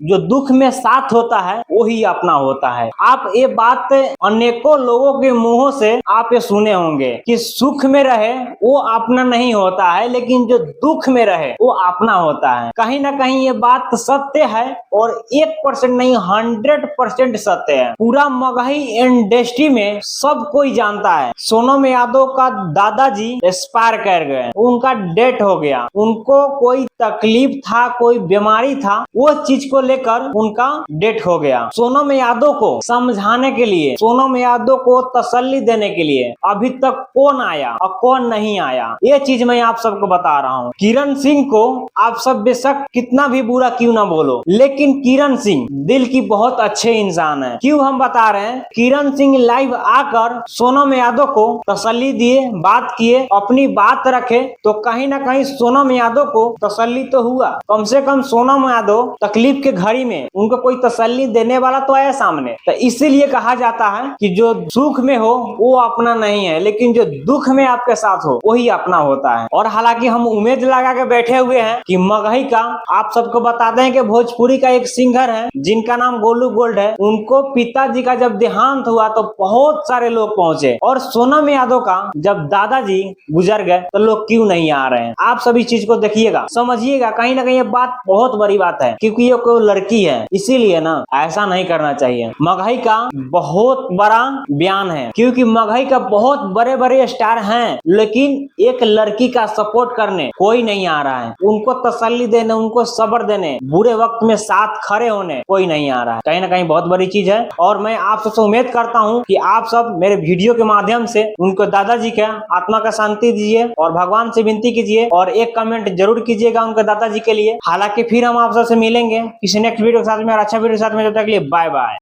जो दुख में साथ होता है वही अपना होता है। आप ये बात अनेकों लोगों के मुंहों से आप ये सुने होंगे कि सुख में रहे वो अपना नहीं होता है, लेकिन जो दुख में रहे वो अपना होता है। कहीं ना कहीं ये बात सत्य है और 1% नहीं 100% सत्य है। पूरा मगही इंडस्ट्री में सब कोई जानता है सोनम यादव का दादाजी एक्सपायर कर गए, उनका डेथ हो गया। उनको कोई तकलीफ था, कोई बीमारी था, वो चीज को लेकर उनका डेथ हो गया। सोनम यादव को समझाने के लिए, सोनम यादव को तसल्ली देने के लिए अभी तक कौन आया और कौन नहीं आया, ये चीज मैं आप सबको बता रहा हूँ। किरण सिंह को आप सब बेशक कितना भी बुरा क्यों ना बोलो, लेकिन किरण सिंह दिल की बहुत अच्छे इंसान है। क्यों हम बता रहे हैं, किरण सिंह लाइव आकर सोनम यादव को तसल्ली दिए, बात किए, अपनी बात रखे, तो कहीं ना कहीं सोनम यादव को तसल्ली तो हुआ। कम से कम सोनम यादव तकलीफ के घड़ी में उनको कोई तसल्ली देने वाला तो आया सामने। तो इसीलिए कहा जाता है कि जो सुख में हो वो अपना नहीं है, लेकिन जो दुख में आपके साथ हो वही अपना होता है। और हालांकि हम उम्मीद लगा के बैठे हुए हैं कि मगही का, आप सबको बता दें कि भोजपुरी का एक सिंगर है जिनका नाम गोलू गोल्ड है, उनको पिताजी का जब देहांत हुआ तो बहुत सारे लोग पहुंचे, और सोनम यादव का जब दादाजी गुजर गए तो लोग क्यों नहीं आ रहे हैं। आप सभी चीज को देखिएगा, समझिएगा, कहीं ना कहीं ये बात बहुत बड़ी बात है, क्योंकि ये कोई लड़की है, इसीलिए ना ऐसा नहीं करना चाहिए। मगही का बहुत बड़ा बयान है, क्योंकि मगही का बहुत बड़े बड़े स्टार हैं, लेकिन एक लड़की का सपोर्ट करने कोई नहीं आ रहा है, उनको तसल्ली देने, उनको सब्र देने, बुरे वक्त में साथ खड़े होने कोई नहीं आ रहा है। कहीं ना कहीं बहुत बड़ी चीज है। और मैं आप सबसे उम्मीद करता हूँ कि आप सब मेरे वीडियो के माध्यम से उनको दादाजी का आत्मा का शांति दीजिए और भगवान से विनती कीजिए, और एक कमेंट जरूर कीजिएगा उनके दादाजी के लिए। हालांकि फिर हम आप सबसे मिलेंगे किसी नेक्स्ट वीडियो के साथ में और अच्छा वीडियो के साथ में। जब तक के लिए बाय बाय।